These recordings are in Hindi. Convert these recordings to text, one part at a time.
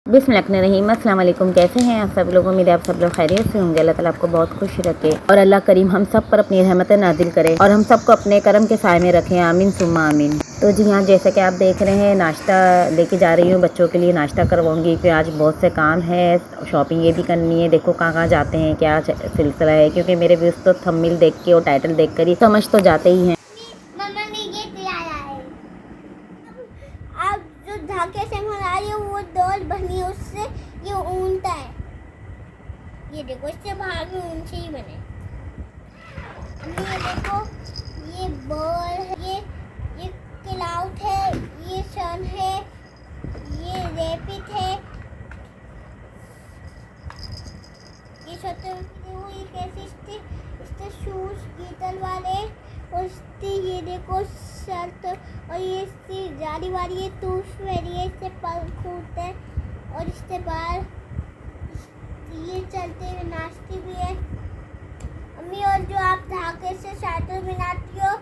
बिस्मिल्लाहिर्रहमानिर्रहीम। अस्सलाम वालेकुम। कैसे हैं आप सब लोग? उम्मीद है आप सब लोग खैरियत से होंगे। अल्लाह ताला आपको बहुत खुश रखे और अल्लाह करीम हम सब पर अपनी रहमत नाजिल करे और हम सबको अपने करम के साए में रखें। आमीन सुम्मा आमीन। तो जी हाँ, जैसा कि आप देख रहे हैं, नाश्ता लेके जा रही हूँ, बच्चों के लिए नाश्ता करवाऊँगी क्योंकि आज बहुत से काम है, शॉपिंग ये भी करनी है। देखो कहाँ कहाँ जाते हैं, क्या सिलसिला है, क्योंकि मेरे व्यूज़ तो थंबनेल देख के और टाइटल देख कर ही समझ तो जाते ही हैं। मम्मा ने ये दिलाया है। आप जो धागे से बना रही हो वो डोल बनी है, उससे ये ऊनता है। ये देखो, इससे बाहर भी ऊन से ही बने। अम्मी ये देखो, ये बॉल है, ये क्लाउड है, ये सन है, ये रैपिड है, ये छोटे ये कैसे इससे शूज गीतल वाले और इससे ये देखो शर्ट और ये इसकी जाली वाली ये टूस वाली है, इससे पंख होते हैं और इससे बाहर ये चलते हुए नाचती भी है। अम्मी और जो आप धागे से साइकिल बनाती हो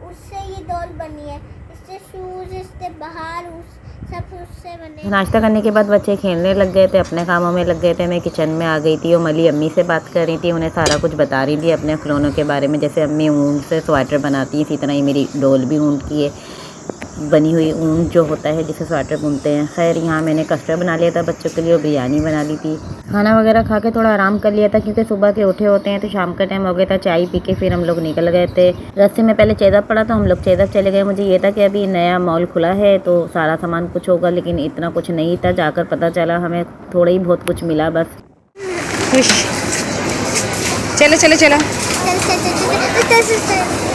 उससे ये डॉल बनी है, इससे शूज, इससे बाहर उस सब उससे बने। नाश्ता करने के बाद बच्चे खेलने लग गए थे, अपने कामों में लग गए थे। मैं किचन में आ गई थी और मली अम्मी से बात कर रही थी, उन्हें सारा कुछ बता रही थी अपने खिलौनों के बारे में। जैसे अम्मी ऊन से स्वेटर बनाती है, इसी तरह ही मेरी डोल भी ऊन की है, बनी हुई ऊन जो होता है जिसे स्वेटर बुनते हैं। खैर यहाँ मैंने कस्टर्ड बना लिया था बच्चों के लिए और बिरयानी बना ली थी। खाना वगैरह खा के थोड़ा आराम कर लिया था क्योंकि सुबह के उठे होते हैं तो शाम का टाइम हो गया था। चाय पी के फिर हम लोग निकल गए थे। रास्ते में पहले चेदप पड़ा तो हम लोग चेदप चले गए। मुझे ये था कि अभी नया मॉल खुला है तो सारा सामान कुछ होगा, लेकिन इतना कुछ नहीं था। जाकर पता चला हमें थोड़ा ही बहुत कुछ मिला बस। खुश चलो चलो चलो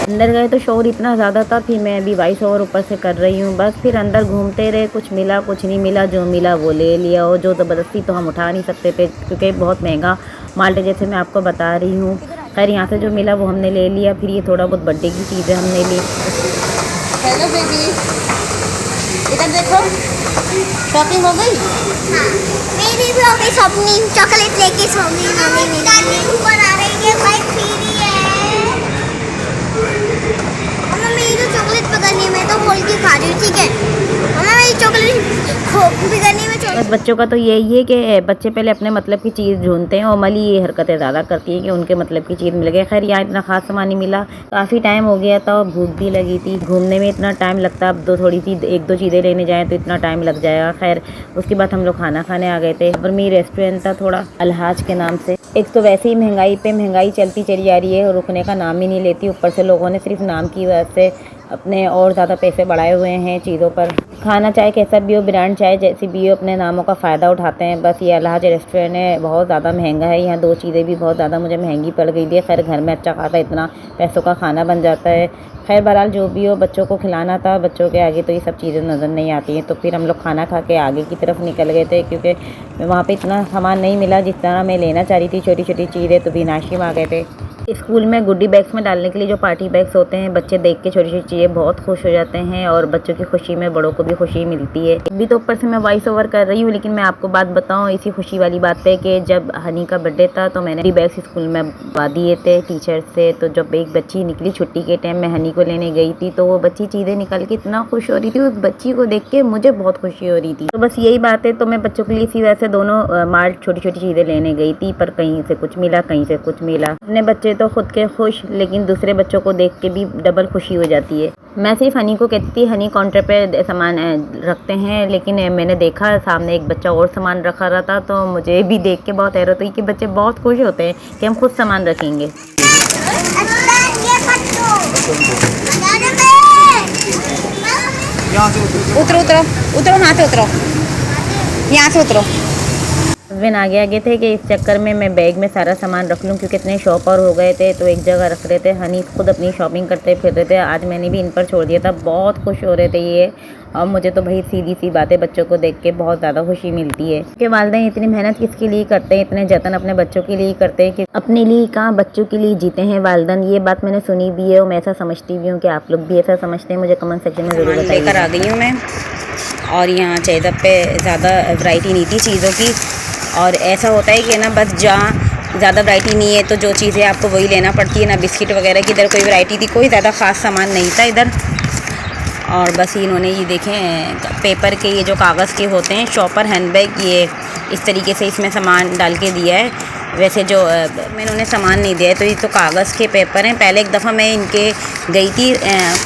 अंदर गए तो शोर इतना ज़्यादा था, फिर मैं अभी वॉइस ओवर ऊपर से कर रही हूँ। बस फिर अंदर घूमते रहे, कुछ मिला कुछ नहीं मिला, जो मिला वो ले लिया और जो ज़बरदस्ती तो हम उठा नहीं सकते थे क्योंकि बहुत महंगा माल है, जैसे मैं आपको बता रही हूँ। खैर यहाँ से जो मिला वो हमने ले लिया। फिर ये थोड़ा बहुत बर्थडे की चीज़ें हमने ली। हेलो बेबी, इधर देखो, शॉपिंग हो गई? हाँ, मेरी भी हो गई शॉपिंग। चॉकलेट लेके सोनी मम्मी दादी ऊपर आ रही है, भाई फ्री है। मम्मा मेरी तो चॉकलेट पता नहीं, मैं तो खोल के खा रही हूँ, ठीक है? मम्मा मेरी चॉकलेट बिगड़ने में बस बच्चों का तो यही है कि बच्चे पहले अपने मतलब की चीज़ ढूंढते हैं और मली ये हरकतें ज़्यादा करती है कि उनके मतलब की चीज़ मिल गई। खैर यहाँ इतना खास सामान नहीं मिला, काफ़ी टाइम हो गया था और भूख भी लगी थी। घूमने में इतना टाइम लगता, अब एक दो चीज़ें लेने जाएँ तो इतना टाइम लग जाएगा। खैर उसके बाद हम लोग खाना खाने आ गए थे और मेरी रेस्टोरेंट था थोड़ा अलहाज के नाम से। एक तो वैसे ही महंगाई पे महंगाई चलती चली जा रही है और रुकने का नाम ही नहीं लेती। ऊपर से लोगों ने सिर्फ नाम की वजह से अपने और ज़्यादा पैसे बढ़ाए हुए हैं चीज़ों पर। खाना चाहे कैसा भी हो, ब्रांड चाहे जैसी भी हो, अपने नामों का फ़ायदा उठाते हैं। बस ये अलहाज रेस्टोरेंट है, बहुत ज़्यादा महंगा है। यहाँ दो चीज़ें भी बहुत ज़्यादा मुझे महंगी पड़ गई थी। खैर घर में अच्छा खासा इतना पैसों का खाना बन जाता है। खैर बहरहाल जो भी हो, बच्चों को खिलाना था, बच्चों के आगे तो ये सब चीज़ें नज़र नहीं आती हैं। तो फिर हम लोग खाना खा के आगे की तरफ निकल गए थे क्योंकि वहाँ पे इतना सामान नहीं मिला जिस तरह मैं लेना चाह रही थी। छोटी छोटी चीज़ें तो भी नाशिम आ गए थे। स्कूल में गुड्डी बैग्स में डालने के लिए जो पार्टी बैग्स होते हैं, बच्चे देख के छोटी छोटी चीज़ें बहुत खुश हो जाते हैं और बच्चों की खुशी में बड़ों को भी खुशी मिलती है। अभी तो ऊपर से मैं वॉइस ओवर कर रही हूँ, लेकिन मैं आपको बात बताऊँ इसी खुशी वाली बात पे कि जब हनी का बर्थडे था तो मैंने गुड्डी बैग्स स्कूल में बा दिए थे टीचर से। तो जब एक बच्ची निकली छुट्टी के टाइम, मैं हनी को लेने गई थी तो वो बच्ची चीज़ें निकाल के इतना खुश हो रही थी। उस बच्ची को देख के मुझे बहुत खुशी हो रही थी। तो बस यही बात है, तो मैं बच्चों के लिए इसी वजह से दोनों माल छोटी छोटी चीज़ें लेने गई थी, पर कहीं से कुछ मिला कहीं से कुछ मिला। अपने बच्चे तो खुद के खुश, लेकिन दूसरे बच्चों को देख के भी डबल खुशी हो जाती है। मैं सिर्फ हनी को कहती थी हनी काउंटर पे सामान रखते हैं, लेकिन मैंने देखा सामने एक बच्चा और सामान रखा रहा था तो मुझे भी देख के बहुत हैरत हुई कि बच्चे बहुत खुश होते हैं कि हम खुद सामान रखेंगे। उतरो उतरो उतरो, वहाँ से उतरो, यहाँ से उतरो। हस्बैंड आगे आगे थे कि इस चक्कर में मैं बैग में सारा सामान रख लूँ क्योंकि इतने शॉपर हो गए थे तो एक जगह रख रहे थे। हनी खुद अपनी शॉपिंग करते फिर रहे थे। आज मैंने भी इन पर छोड़ दिया था, बहुत खुश हो रहे थे ये। और मुझे तो भाई सीधी सी बातें बच्चों को देख के बहुत ज़्यादा खुशी मिलती है कि वालिदैन इतनी मेहनत किसके लिए करते हैं, इतने जतन अपने बच्चों के लिए करते हैं कि अपने लिए कहाँ बच्चों के लिए जीते हैं वालिदैन। ये बात मैंने सुनी भी है और मैं ऐसा समझती भी हूँ कि आप लोग भी ऐसा समझते हैं। मुझे कमेंट सेक्शन में ज़रूर बताइए। लेकर आ गई हूँ मैं और यहाँ चेदप पे ज़्यादा वैरायटी नहीं थी चीज़ों की, और ऐसा होता है कि ना बस जहाँ ज़्यादा वैरायटी नहीं है तो जो चीज़ें आपको वही लेना पड़ती है ना। बिस्किट वगैरह की इधर कोई वैरायटी थी, कोई ज़्यादा ख़ास सामान नहीं था इधर। और बस इन्होंने ये देखें पेपर के ये जो कागज़ के होते हैं शॉपर हैंडबैग, ये इस तरीके से इसमें सामान डाल के दिया है। वैसे जो मैंने उन्हें सामान नहीं दिया है, तो ये तो कागज़ के पेपर हैं। पहले एक दफ़ा मैं इनके गई थी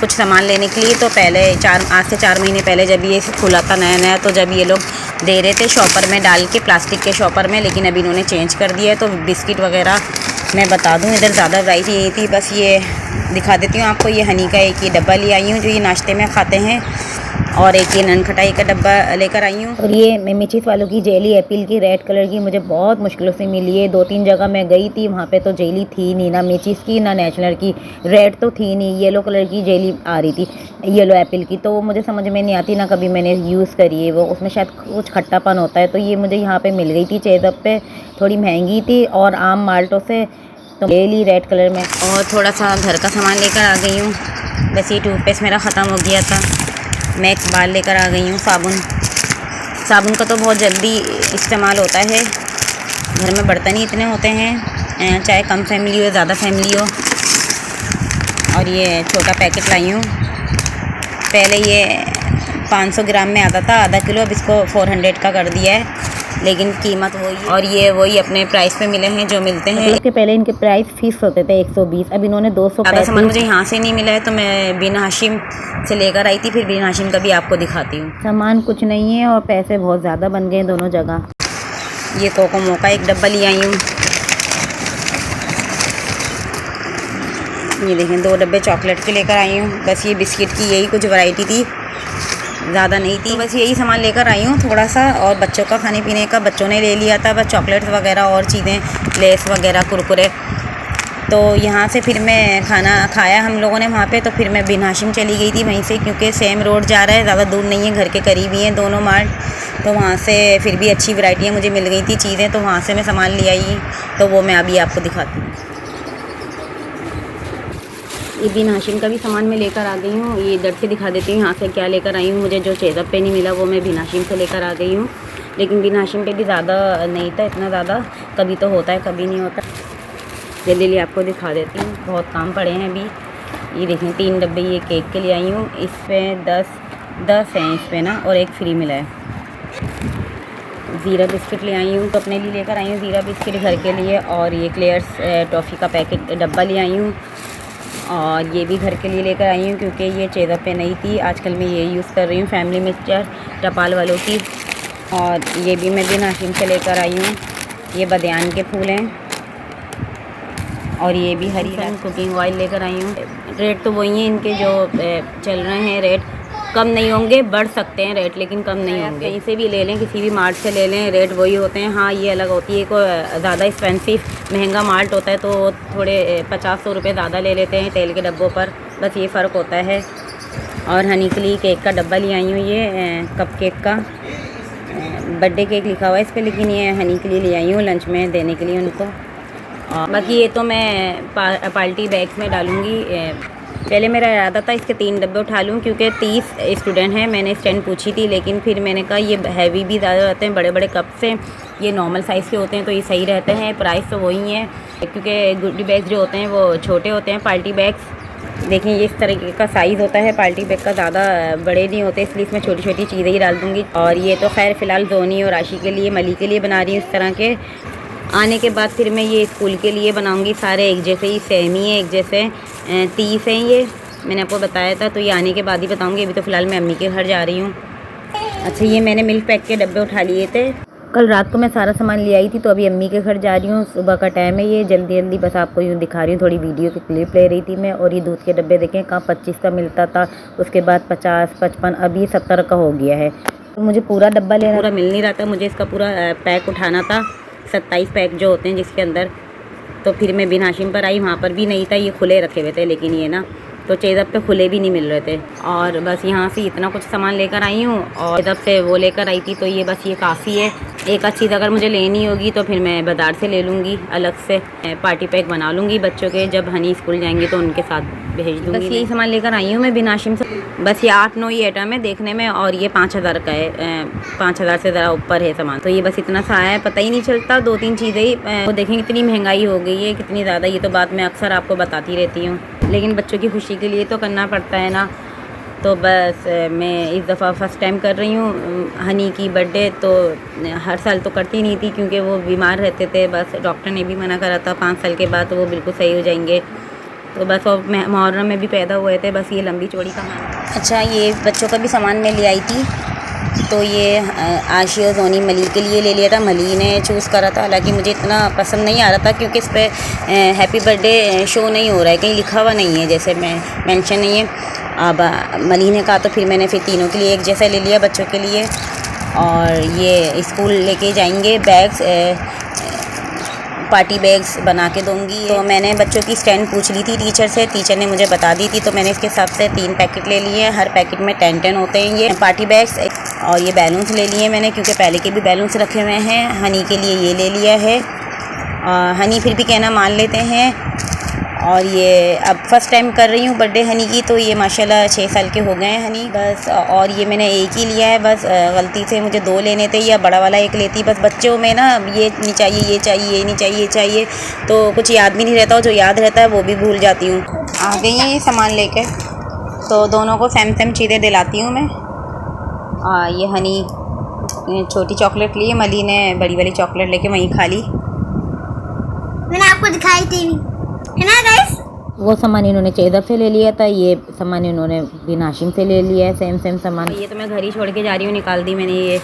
कुछ सामान लेने के लिए, तो पहले आज से 4 महीने पहले जब ये खुला था नया नया, तो जब ये लोग दे रहे थे शॉपर में डाल के, प्लास्टिक के शॉपर में, लेकिन अभी इन्होंने चेंज कर दिया है। तो बिस्किट वगैरह मैं बता दूं, इधर ज़्यादा वैरायटी नहीं थी। बस ये दिखा देती हूँ आपको, ये हनी का एक ये डब्बा ले आई हूँ जो ये नाश्ते में खाते हैं, और एक ये ननखटाई का डब्बा लेकर आई हूँ। और ये मिचिस वालों की जेली एप्पल की रेड कलर की मुझे बहुत मुश्किलों से मिली है। 2-3 जगह मैं गई थी, वहाँ पे तो जेली थी नहीं, ना मिचिस की ना नेशनल की। रेड तो थी नहीं, येलो कलर की जेली आ रही थी, येलो एप्पल की, तो वो मुझे समझ में नहीं आती, ना कभी मैंने यूज़ करी है वो। उसमें शायद कुछ खट्टापन होता है। तो ये मुझे यहाँ पर मिल गई थी चेज़अप पे, थोड़ी महंगी थी, और आम माल्टों से तो ले ली रेड कलर में। और थोड़ा सा घर का सामान लेकर आ गई हूँ। वैसे ये टूथपेस्ट मेरा ख़त्म हो गया था, मैं एक बार लेकर आ गई हूँ। साबुन का तो बहुत जल्दी इस्तेमाल होता है, घर में बर्तन ही इतने होते हैं, चाहे कम फैमिली हो ज़्यादा फैमिली हो। और ये छोटा पैकेट लाई हूँ, पहले ये 500 ग्राम में आता था, आधा किलो, अब इसको 400 का कर दिया है, लेकिन कीमत वही। और ये वही अपने प्राइस पे मिले हैं जो मिलते हैं। इसके पहले इनके प्राइस फिक्स होते थे 120, अब इन्होंने 200। ज़्यादा सामान मुझे यहाँ से नहीं मिला है, तो मैं बिन हाशिम से लेकर आई थी, फिर बिन हाशिम का भी आपको दिखाती हूँ। सामान कुछ नहीं है और पैसे बहुत ज़्यादा बन गए दोनों जगह। ये कोकोमो का एक डब्बा ले आई हूँ, ये देखें 2 डब्बे चॉकलेट के लेकर आई हूँ। बस ये बिस्किट की यही कुछ वैरायटी थी, ज़्यादा नहीं थी, बस यही सामान लेकर आई हूँ थोड़ा सा। और बच्चों का खाने पीने का बच्चों ने ले लिया था, बस चॉकलेट्स वगैरह और चीज़ें, लेस वगैरह, कुरकुरे। तो यहाँ से फिर मैं खाना खाया हम लोगों ने वहाँ पे, तो फिर मैं बिन हाशिम चली गई थी वहीं से, क्योंकि सेम रोड जा रहा है, ज़्यादा दूर नहीं है, घर के करीब ही हैं दोनों मार्ट। तो वहाँ से फिर भी अच्छी वैरायटियाँ मुझे मिल गई थी चीज़ें, तो वहाँ से मैं सामान ले आई, तो वो मैं अभी आपको दिखाती हूँ। ये बिन हाशिम का भी सामान मैं लेकर आ गई हूँ, ये इधर से दिखा देती हूँ यहाँ से क्या लेकर आई हूँ। मुझे जो चेज़अप पे नहीं मिला वो मैं बिन हाशिम से लेकर आ गई हूँ, लेकिन बिन हाशिम पे भी ज़्यादा नहीं था, इतना ज़्यादा कभी तो होता है कभी नहीं होता। जल्दी आपको दिखा देती हूँ, बहुत काम पड़े हैं अभी। ये देखें 3 डब्बे ये केक के लिए आई हूँ, इस पर 10 हैं इस पर ना, और एक फ्री मिला है। ज़ीरा बिस्किट ले आई हूँ, तो अपने लिए लेकर आई हूँ ज़ीरा बिस्किट घर के लिए। और ये क्लेयर्स टॉफ़ी का पैकेट डब्बा ले आई हूँ, और ये भी घर के लिए लेकर आई हूँ, क्योंकि ये चेज़अप पे नहीं थी। आजकल मैं ये यूज़ कर रही हूँ, फैमिली मिक्सचर टपाल वालों की। और ये भी मैं बिन हाशिम से लेकर आई हूँ, ये बदियान के फूल हैं। और ये भी हरी कुकिंग ऑयल लेकर आई हूँ। रेट तो वही हैं इनके जो चल रहे हैं, रेट कम नहीं होंगे, बढ़ सकते हैं रेट, लेकिन कम नहीं होंगे। कहीं से भी ले लें, किसी भी मार्ट से ले लें, रेट वही होते हैं। हाँ, ये अलग होती है, कोई ज़्यादा एक्सपेंसिव महंगा मार्ट होता है तो थोड़े 50-100 रुपये ज़्यादा ले लेते हैं तेल के डब्बों पर, बस ये फ़र्क होता है। और हनी के लिए केक का डब्बा ले आई हूँ, ये कप केक का, बर्थडे केक लिखा हुआ है इस पर, लेकिन ये हनी के लिए ले आई हूँ लंच में देने के लिए उनको। और बाकी ये तो मैं पार्टी बैग्स में डालूँगी। पहले मेरा इरादा था इसके 3 डब्बे उठा लूँ, क्योंकि 30 स्टूडेंट हैं। मैंने स्टैंड पूछी थी, लेकिन फिर मैंने कहा ये हैवी भी ज़्यादा रहते हैं, बड़े बड़े कप से, ये नॉर्मल साइज़ के होते हैं तो ये सही रहते हैं। प्राइस तो वही है, क्योंकि गुड्डी बैग्स जो होते हैं वो छोटे होते हैं। पार्टी बैग्स देखें ये इस तरीके का साइज़ होता है, पार्टी बैग का ज़्यादा बड़े नहीं होते, इसलिए इसमें छोटी छोटी चीज़ें ही डाल दूँगी। और ये तो खैर फ़िलहाल जोनी और राशि के लिए, मली के लिए बना रही हूँ इस तरह के। आने के बाद फिर मैं ये स्कूल के लिए बनाऊंगी, सारे एक जैसे ही, सेम ही है, एक जैसे 30 हैं ये, मैंने आपको बताया था। तो ये आने के बाद ही बताऊंगी, अभी तो फ़िलहाल मैं अम्मी के घर जा रही हूँ। अच्छा, ये मैंने मिल्क पैक के डब्बे उठा लिए थे, कल रात को मैं सारा सामान ले आई थी, तो अभी अम्मी के घर जा रही हूँ। सुबह का टाइम है, ये जल्दी जल्दी बस आपको यूँ दिखा रही हूँ, थोड़ी वीडियो की क्लिप ले रही थी मैं। और ये दूध के डब्बे देखें, कहाँ 25 का मिलता था, उसके बाद 50, 55, अब ये 70 का हो गया है। तो मुझे पूरा डब्बा लेना, पूरा मिल नहीं रहा था, मुझे इसका पूरा पैक उठाना था, 27 पैक जो होते हैं जिसके अंदर। तो फिर मैं बिन हाशिम पर आई, वहाँ पर भी नहीं था, ये खुले रखे हुए थे, लेकिन ये ना तो चेज़अप पे खुले भी नहीं मिल रहे थे। और बस यहाँ से इतना कुछ सामान लेकर आई हूँ, और चेज़अप से वो लेकर आई थी, तो ये बस ये काफ़ी है। एक अच्छी चीज़ अगर मुझे लेनी होगी तो फिर मैं बाज़ार से ले लूँगी, अलग से पार्टी पैक बना लूँगी बच्चों के, जब हनी स्कूल जाएंगे तो उनके साथ भेज दूँगी। बस यही सामान लेकर आई हूँ मैं बिन हाशिम से। बस ये 8-9 ही आइटम है देखने में, और ये 5000 का है, 5000 से ज़रा ऊपर है सामान। तो ये बस इतना सा आया है, पता ही नहीं चलता, 2-3 चीज़ें ही। वो देखें कितनी महंगाई हो गई है, कितनी ज़्यादा। ये तो बात मैं अक्सर आपको बताती रहती हूँ, लेकिन बच्चों की खुशी के लिए तो करना पड़ता है ना। तो बस मैं इस दफ़ा फ़र्स्ट टाइम कर रही हूँ हनी की बर्थडे। तो हर साल तो करती नहीं थी क्योंकि वो बीमार रहते थे, बस डॉक्टर ने भी मना करा था 5 साल के बाद तो वो बिल्कुल सही हो जाएंगे। तो बस और मुहर्रम में भी पैदा हुए थे, बस ये लंबी चौड़ी कहानी। अच्छा, ये बच्चों का भी सामान मैं ले आई थी। तो ये आशी और जोनी मली के लिए ले लिया था, मली ने चूज़ करा था। हालांकि मुझे इतना पसंद नहीं आ रहा था क्योंकि इस पर हैप्पी बर्थडे शो नहीं हो रहा है, कहीं लिखा हुआ नहीं है, जैसे मैं मेंशन नहीं है। अब मली ने कहा तो फिर मैंने फिर तीनों के लिए एक जैसा ले लिया बच्चों के लिए। और ये स्कूल लेके जाएंगे बैग्स, पार्टी बैग्स बना के दूँगी। तो मैंने बच्चों की स्टैंड पूछ ली थी टीचर से, टीचर ने मुझे बता दी थी, तो मैंने इसके हिसाब से 3 पैकेट ले लिए हैं। हर पैकेट में 10 होते हैं ये पार्टी बैग्स। और ये बैलून्स ले लिए मैंने क्योंकि पहले के भी बैलून्स रखे हुए हैं। हनी के लिए ये ले लिया है, हनी फिर भी कहना मान लेते हैं। और ये अब फर्स्ट टाइम कर रही हूँ बर्थडे हनी की, तो ये माशाल्लाह 6 साल के हो गए हैं हनी बस। और ये मैंने एक ही लिया है बस, गलती से मुझे 2 लेने थे या बड़ा वाला एक लेती। बस बच्चों में ना ये नहीं चाहिए, ये चाहिए, ये नहीं चाहिए, ये चाहिए, तो कुछ याद भी नहीं रहता, और जो याद रहता है वो भी भूल जाती हूँ। आ गई हैं ये सामान लेकर, तो दोनों को सेम चीज़ें दिलाती हूँ मैं। ये हनी छोटी चॉकलेट ली, मली ने बड़ी वाली चॉकलेट लेके वहीं खा ली। मैंने आपको दिखाई थी, है ना गाइस? वो सामान इन्होंने चेदर से ले लिया था, ये सामान इन्होंने बिन हाशिम से ले लिया है, सेम सामान। ये तो मैं घर ही छोड़ के जा रही हूँ, निकाल दी मैंने, ये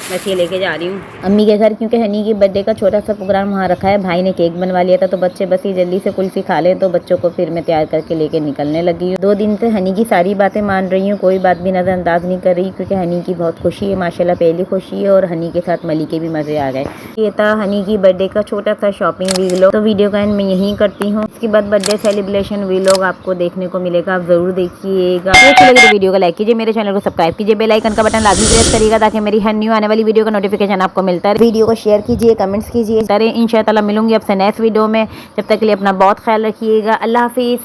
बस ये लेके जा रही हूँ अम्मी के घर, क्योंकि हनी की बर्थडे का छोटा सा प्रोग्राम वहाँ रखा है। भाई ने केक बनवा लिया था, तो बच्चे बस ये जल्दी से कुल्फी खा लें, तो बच्चों को फिर मैं तैयार करके लेके निकलने लगी हूँ। 2 दिन से हनी की सारी बातें मान रही हूँ, कोई बात भी नज़रअंदाज नहीं कर रही, क्योंकि हनी की बहुत खुशी है माशाल्लाह, पहली खुशी है। और हनी के साथ मली के भी मज़े आ गए। ये था हनी की बर्थडे का छोटा सा शॉपिंग वीलॉग। तो वीडियो का एंड मैं यहीं करती हूँ। उसके बाद बर्थडे सेलिब्रेशन वीलॉग आपको देखने को मिलेगा, आप ज़रूर देखिएगा। अच्छी लगी तो वीडियो को लाइक कीजिए, मेरे चैनल को सब्सक्राइब कीजिए, बेल आइकन का बटन लाजमी प्रेस करिएगा ताकि मेरी हर न्यू आने वाली वीडियो का नोटिफिकेशन आपको मिलता है। वीडियो को शेयर कीजिए, कमेंट्स कीजिए। इंशाअल्लाह मिलूंगी आपसे नेक्स्ट वीडियो में। जब तक के लिए अपना बहुत ख्याल रखिएगा। अल्लाह हाफिज़।